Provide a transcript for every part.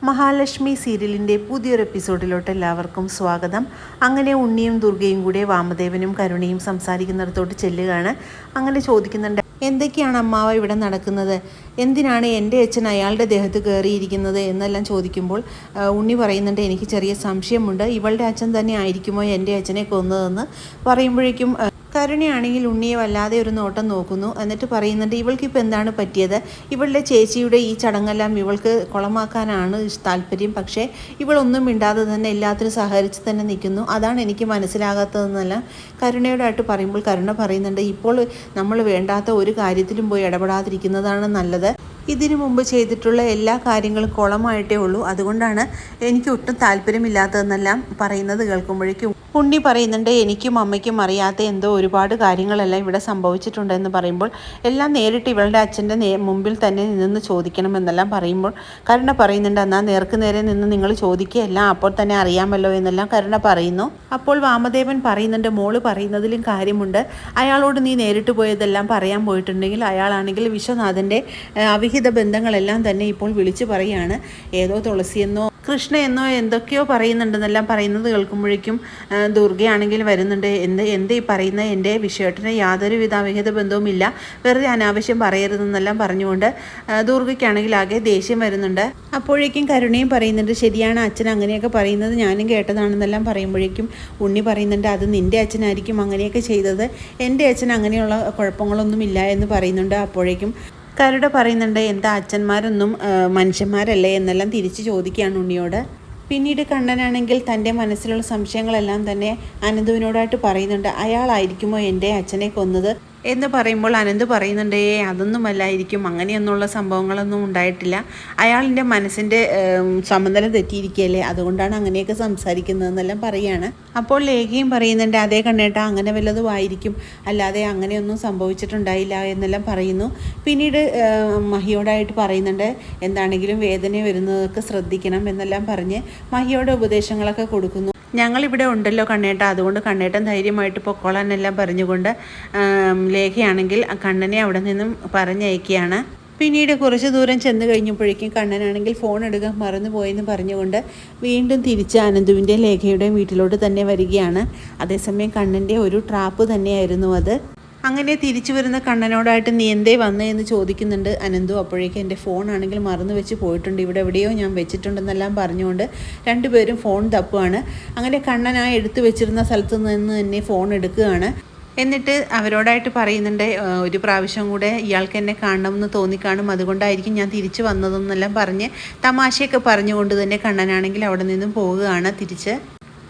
മഹാലക്ഷ്മി സീരിയലിൻ്റെ പുതിയൊരു എപ്പിസോഡിലോട്ട് എല്ലാവർക്കും സ്വാഗതം. അങ്ങനെ ഉണ്ണിയും ദുർഗയും കൂടെ വാമദേവനും കരുണയും സംസാരിക്കുന്നിടത്തോട്ട് ചെല്ലുകയാണ്. അങ്ങനെ ചോദിക്കുന്നുണ്ട്, എന്തൊക്കെയാണ് അമ്മാവ ഇവിടെ നടക്കുന്നത്? എന്തിനാണ് എൻ്റെ അച്ഛൻ അയാളുടെ ദേഹത്ത് കയറിയിരിക്കുന്നത് എന്നെല്ലാം ചോദിക്കുമ്പോൾ ഉണ്ണി പറയുന്നുണ്ട്, എനിക്ക് ചെറിയ സംശയമുണ്ട്, ഇവളുടെ അച്ഛൻ തന്നെ ആയിരിക്കുമോ എൻ്റെ അച്ഛനെ കൊന്നതെന്ന് പറയുമ്പോഴേക്കും കരുണയാണെങ്കിൽ ഉണ്ണിയെ വല്ലാതെ ഒരു നോട്ടം നോക്കുന്നു. എന്നിട്ട് പറയുന്നുണ്ട്, ഇവൾക്കിപ്പോൾ എന്താണ് പറ്റിയത്? ഇവളുടെ ചേച്ചിയുടെ ഈ ചടങ്ങെല്ലാം ഇവൾക്ക് കുളമാക്കാനാണ് താല്പര്യം. പക്ഷേ ഇവളൊന്നും മിണ്ടാതെ തന്നെ എല്ലാത്തിനും സഹകരിച്ച് തന്നെ നിൽക്കുന്നു. അതാണ് എനിക്ക് മനസ്സിലാകാത്തതെന്നെല്ലാം കരുണയോടായിട്ട് പറയുമ്പോൾ കരുണ പറയുന്നുണ്ട്, ഇപ്പോൾ നമ്മൾ വേണ്ടാത്ത ഒരു കാര്യത്തിലും പോയി ഇടപെടാതിരിക്കുന്നതാണ് നല്ലത്. ഇതിനു മുമ്പ് ചെയ്തിട്ടുള്ള എല്ലാ കാര്യങ്ങളും കുളമായിട്ടേ ഉള്ളൂ. അതുകൊണ്ടാണ് എനിക്ക് ഒട്ടും താല്പര്യമില്ലാത്തതെന്നെല്ലാം പറയുന്നത് കേൾക്കുമ്പോഴേക്കും ഉണ്ണി പറയുന്നുണ്ട്, എനിക്കും അമ്മയ്ക്കും അറിയാത്ത എന്തോ ഒരുപാട് കാര്യങ്ങളെല്ലാം ഇവിടെ സംഭവിച്ചിട്ടുണ്ടെന്ന് പറയുമ്പോൾ എല്ലാം നേരിട്ട് ഇവളുടെ അച്ഛൻ്റെ മുമ്പിൽ തന്നെ നിന്ന് ചോദിക്കണമെന്നെല്ലാം പറയുമ്പോൾ കരുണ പറയുന്നുണ്ട്, എന്നാൽ നേർക്ക് നേരെ നിന്ന് നിങ്ങൾ ചോദിക്കുക, എല്ലാം അപ്പോൾ തന്നെ അറിയാമല്ലോ എന്നെല്ലാം കരുണ പറയുന്നു. അപ്പോൾ വാമദേവൻ പറയുന്നുണ്ട്, മോള് പറയുന്നതിലും കാര്യമുണ്ട്. അയാളോട് നീ നേരിട്ട് പോയതെല്ലാം പറയാൻ പോയിട്ടുണ്ടെങ്കിൽ അയാളാണെങ്കിൽ വിശ്വനാഥൻ്റെ അവിഹിത ബന്ധങ്ങളെല്ലാം തന്നെ ഇപ്പോൾ വിളിച്ചു പറയുകയാണ്. ഏതോ തുളസിയെന്നോ കൃഷ്ണ എന്നോ എന്തൊക്കെയോ പറയുന്നുണ്ടെന്നെല്ലാം പറയുന്നത് കേൾക്കുമ്പോഴേക്കും ദുർഗയാണെങ്കിൽ വരുന്നുണ്ട്, എന്ത് ഈ പറയുന്ന, എൻ്റെ വിഷയത്തിന് യാതൊരുവിധ അവിഹിത ബന്ധവുമില്ല, വെറുതെ അനാവശ്യം പറയരുതെന്നെല്ലാം പറഞ്ഞുകൊണ്ട് ദുർഗയ്ക്കാണെങ്കിൽ ആകെ ദേഷ്യം വരുന്നുണ്ട്. അപ്പോഴേക്കും കരുണയും പറയുന്നുണ്ട്, ശരിയാണ്, അച്ഛൻ അങ്ങനെയൊക്കെ പറയുന്നത് ഞാനും കേട്ടതാണെന്നെല്ലാം പറയുമ്പോഴേക്കും ഉണ്ണി പറയുന്നുണ്ട്, അത് നിൻ്റെ അച്ഛനായിരിക്കും അങ്ങനെയൊക്കെ ചെയ്തത്, എൻ്റെ അച്ഛൻ അങ്ങനെയുള്ള കുഴപ്പങ്ങളൊന്നുമില്ല എന്ന് പറയുന്നുണ്ട്. അപ്പോഴേക്കും കരുണ പറയുന്നുണ്ട്, എന്താ അച്ഛന്മാരൊന്നും മനുഷ്യന്മാരല്ലേ എന്നെല്ലാം തിരിച്ച് ചോദിക്കുകയാണ് ഉണ്ണിയോട്. പിന്നീട് കണ്ണനാണെങ്കിൽ തൻ്റെ മനസ്സിലുള്ള സംശയങ്ങളെല്ലാം തന്നെ അനന്തുവിനോടായിട്ട് പറയുന്നുണ്ട്, അയാളായിരിക്കുമോ എൻ്റെ അച്ഛനെ കൊന്നത് എന്ന് പറയുമ്പോൾ അനന്ത് പറയുന്നുണ്ട്, അതൊന്നുമല്ലായിരിക്കും, അങ്ങനെയൊന്നുള്ള സംഭവങ്ങളൊന്നും ഉണ്ടായിട്ടില്ല, അയാളിൻ്റെ മനസ്സിൻ്റെ സമനില തെറ്റിയിരിക്കുകയല്ലേ, അതുകൊണ്ടാണ് അങ്ങനെയൊക്കെ സംസാരിക്കുന്നതെന്നെല്ലാം പറയുകയാണ്. അപ്പോൾ ലേഖയും പറയുന്നുണ്ട്, അതേ കണ്ണേട്ട, അങ്ങനെ വല്ലതും ആയിരിക്കും, അല്ലാതെ അങ്ങനെയൊന്നും സംഭവിച്ചിട്ടുണ്ടായില്ല എന്നെല്ലാം പറയുന്നു. പിന്നീട് മഹിയോടായിട്ട് പറയുന്നുണ്ട്, എന്താണെങ്കിലും വേദന വരുന്നതൊക്കെ ശ്രദ്ധിക്കണം എന്നെല്ലാം പറഞ്ഞ് മഹിയോടെ ഉപദേശങ്ങളൊക്കെ കൊടുക്കുന്നു. ഞങ്ങളിവിടെ ഉണ്ടല്ലോ കണ്ണേട്ട, അതുകൊണ്ട് കണ്ണേട്ടൻ ധൈര്യമായിട്ട് പൊക്കോളാനെല്ലാം പറഞ്ഞുകൊണ്ട് ലേഖയാണെങ്കിൽ കണ്ണനെ അവിടെ നിന്നും പറഞ്ഞയക്കുകയാണ്. പിന്നീട് കുറച്ച് ദൂരം ചെന്ന് കഴിഞ്ഞപ്പോഴേക്കും കണ്ണനാണെങ്കിൽ ഫോൺ എടുക്കാൻ മറന്നുപോയെന്ന് പറഞ്ഞുകൊണ്ട് വീണ്ടും തിരിച്ച് അനന്തുവിൻ്റെ ലേഖയുടെ വീട്ടിലോട്ട് തന്നെ വരികയാണ്. അതേസമയം കണ്ണൻ്റെ ഒരു ട്രാപ്പ് തന്നെയായിരുന്നു അത്. അങ്ങനെ തിരിച്ചു വരുന്ന കണ്ണനോടായിട്ട് നീ എന്തേ വന്നേ എന്ന് ചോദിക്കുന്നുണ്ട് അനന്തു. അപ്പോഴേക്കും എൻ്റെ ഫോണാണെങ്കിൽ മറന്നു വെച്ച് പോയിട്ടുണ്ട്, ഇവിടെ എവിടെയോ ഞാൻ വെച്ചിട്ടുണ്ടെന്നെല്ലാം പറഞ്ഞുകൊണ്ട് രണ്ടുപേരും ഫോൺ തപ്പുകയാണ്. അങ്ങനെ കണ്ണൻ ആ എടുത്തു വെച്ചിരുന്ന സ്ഥലത്ത് നിന്ന് തന്നെ ഫോൺ എടുക്കുകയാണ്. എന്നിട്ട് അവരോടായിട്ട് പറയുന്നുണ്ട്, ഒരു പ്രാവശ്യം കൂടെ ഇയാൾക്ക് എന്നെ കാണണമെന്ന് തോന്നിക്കാണും, അതുകൊണ്ടായിരിക്കും ഞാൻ തിരിച്ചു വന്നതെന്നെല്ലാം പറഞ്ഞ് തമാശയൊക്കെ പറഞ്ഞുകൊണ്ട് തന്നെ കണ്ണനാണെങ്കിൽ അവിടെ നിന്നും പോവുകയാണ് തിരിച്ച്.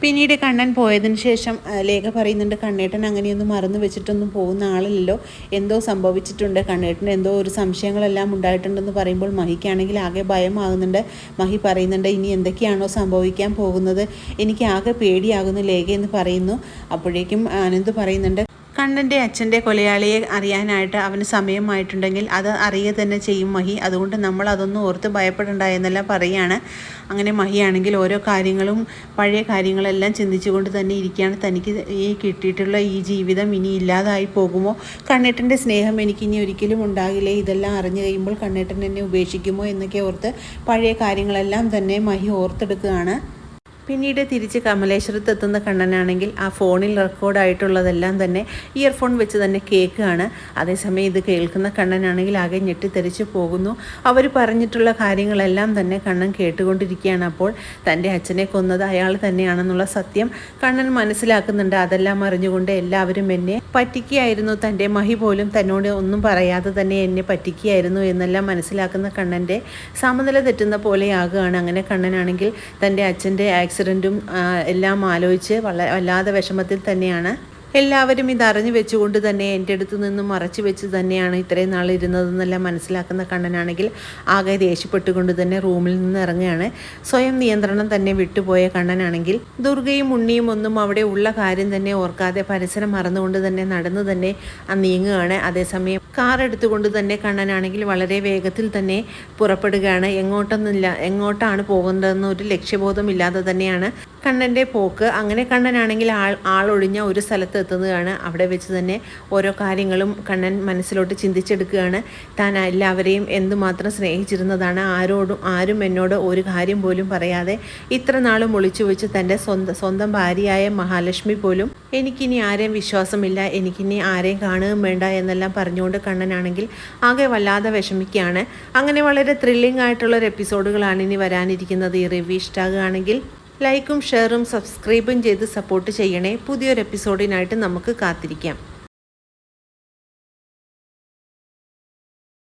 പിന്നീട് കണ്ണൻ പോയതിന് ശേഷം ലേഖ പറയുന്നുണ്ട്, കണ്ണേട്ടൻ അങ്ങനെയൊന്നും മറന്നു വെച്ചിട്ടൊന്നും പോകുന്ന ആളല്ലല്ലോ, എന്തോ സംഭവിച്ചിട്ടുണ്ട്, കണ്ണേട്ടന് എന്തോ ഒരു സംശയങ്ങളെല്ലാം ഉണ്ടായിട്ടുണ്ടെന്ന് പറയുമ്പോൾ മഹിക്കാണെങ്കിൽ ആകെ ഭയമാകുന്നുണ്ട്. മഹി പറയുന്നുണ്ട്, ഇനി എന്തൊക്കെയാണോ സംഭവിക്കാൻ പോകുന്നത്, എനിക്ക് ആകെ പേടിയാകുന്നു ലേഖ എന്ന് പറയുന്നു. അപ്പോഴേക്കും ആനന്ദ് പറയുന്നുണ്ട്, കണ്ണൻ്റെ അച്ഛൻ്റെ കൊലയാളിയെ അറിയാനായിട്ട് അവന് സമയമായിട്ടുണ്ടെങ്കിൽ അത് അറിയുക തന്നെ ചെയ്യും മഹി, അതുകൊണ്ട് നമ്മൾ അതൊന്നും ഓർത്ത് ഭയപ്പെടണ്ട എന്നെല്ലാം പറയുകയാണ്. അങ്ങനെ മഹിയാണെങ്കിൽ ഓരോ കാര്യങ്ങളും പഴയ കാര്യങ്ങളെല്ലാം ചിന്തിച്ചുകൊണ്ട് തന്നെ ഇരിക്കുകയാണ്. തനിക്ക് ഈ കിട്ടിയിട്ടുള്ള ഈ ജീവിതം ഇനി ഇല്ലാതായി പോകുമോ, കണ്ണേട്ടൻ്റെ സ്നേഹം എനിക്ക് ഇനി ഒരിക്കലും ഉണ്ടാകില്ലേ, ഇതെല്ലാം അറിഞ്ഞു കഴിയുമ്പോൾ കണ്ണേട്ടൻ എന്നെ ഉപേക്ഷിക്കുമോ എന്നൊക്കെ ഓർത്ത് പഴയ കാര്യങ്ങളെല്ലാം തന്നെ മഹി ഓർത്തെടുക്കുകയാണ്. പിന്നീട് തിരിച്ച് കമലേശ്വരത്ത് എത്തുന്ന കണ്ണനാണെങ്കിൽ ആ ഫോണിൽ റെക്കോർഡായിട്ടുള്ളതെല്ലാം തന്നെ ഇയർഫോൺ വെച്ച് തന്നെ കേൾക്കുകയാണ്. അതേസമയം ഇത് കേൾക്കുന്ന കണ്ണനാണെങ്കിൽ ആകെ ഞെട്ടിത്തെറിച്ച് പോകുന്നു. അവർ പറഞ്ഞിട്ടുള്ള കാര്യങ്ങളെല്ലാം തന്നെ കണ്ണൻ കേട്ടുകൊണ്ടിരിക്കുകയാണ്. അപ്പോൾ തൻ്റെ അച്ഛനെ കൊന്നത് അയാൾ തന്നെയാണെന്നുള്ള സത്യം കണ്ണൻ മനസ്സിലാക്കുന്നുണ്ട്. അതെല്ലാം അറിഞ്ഞുകൊണ്ട് എല്ലാവരും എന്നെ പറ്റിക്കുകയായിരുന്നു, തൻ്റെ മഹി പോലും തന്നോട് ഒന്നും പറയാതെ തന്നെ എന്നെ പറ്റിക്കുകയായിരുന്നു എന്നെല്ലാം മനസ്സിലാക്കുന്ന കണ്ണൻ്റെ സമനില തെറ്റുന്ന പോലെയാകുകയാണ്. അങ്ങനെ കണ്ണനാണെങ്കിൽ തൻ്റെ അച്ഛൻ്റെ ആക്സിഡൻറ്റും എല്ലാം ആലോചിച്ച് വല്ലാതെ വിഷമത്തിൽ തന്നെയാണ്. എല്ലാവരും ഇതറിഞ്ഞു വെച്ചുകൊണ്ട് തന്നെ എൻ്റെ അടുത്ത് നിന്നും മറച്ചു വെച്ച് തന്നെയാണ് ഇത്രയും നാൾ ഇരുന്നതെന്നെല്ലാം മനസ്സിലാക്കുന്ന കണ്ണനാണെങ്കിൽ ആകെ ദേഷ്യപ്പെട്ടുകൊണ്ട് തന്നെ റൂമിൽ നിന്ന് ഇറങ്ങുകയാണ്. സ്വയം നിയന്ത്രണം തന്നെ വിട്ടുപോയ കണ്ണനാണെങ്കിൽ ദുർഗയും ഉണ്ണിയും ഒന്നും അവിടെ ഉള്ള കാര്യം തന്നെ ഓർക്കാതെ പരിസരം മറന്നുകൊണ്ട് തന്നെ നടന്നു തന്നെ നീങ്ങുകയാണ്. അതേസമയം കാർ എടുത്തുകൊണ്ട് തന്നെ കണ്ണനാണെങ്കിൽ വളരെ വേഗത്തിൽ തന്നെ പുറപ്പെടുകയാണ്. എങ്ങോട്ടാണ് പോകേണ്ടതെന്ന് ഒരു ലക്ഷ്യബോധമില്ലാതെ തന്നെയാണ് കണ്ണൻ്റെ പോക്ക്. അങ്ങനെ കണ്ണനാണെങ്കിൽ ആളൊഴിഞ്ഞ ഒരു സ്ഥലത്ത് എത്തുന്നതാണ്. അവിടെ വെച്ച് തന്നെ ഓരോ കാര്യങ്ങളും കണ്ണൻ മനസ്സിലോട്ട് ചിന്തിച്ചെടുക്കുകയാണ്. താൻ എല്ലാവരെയും എന്തുമാത്രം സ്നേഹിച്ചിരുന്നതാണ്. ആരും എന്നോട് ഒരു കാര്യം പോലും പറയാതെ ഇത്ര നാളും ഒളിച്ചു വെച്ച് തൻ്റെ സ്വന്തം ഭാര്യയായ മഹാലക്ഷ്മി പോലും എനിക്കിനി ആരെയും വിശ്വാസമില്ല, എനിക്കിനി ആരെയും കാണുകയും വേണ്ട എന്നെല്ലാം പറഞ്ഞുകൊണ്ട് കണ്ണനാണെങ്കിൽ ആകെ വല്ലാതെ വിഷമിക്കുകയാണ്. അങ്ങനെ വളരെ ത്രില്ലിംഗ് ആയിട്ടുള്ളൊരു എപ്പിസോഡുകളാണ് ഇനി വരാനിരിക്കുന്നത്. ഈ റിവ്യൂ ഇഷ്ടമാകുകയാണെങ്കിൽ ലൈക്കും ഷെയറും സബ്സ്ക്രൈബും ചെയ്ത് സപ്പോർട്ട് ചെയ്യണേ. പുതിയൊരു എപ്പിസോഡിനായിട്ട് നമുക്ക് കാത്തിരിക്കാം.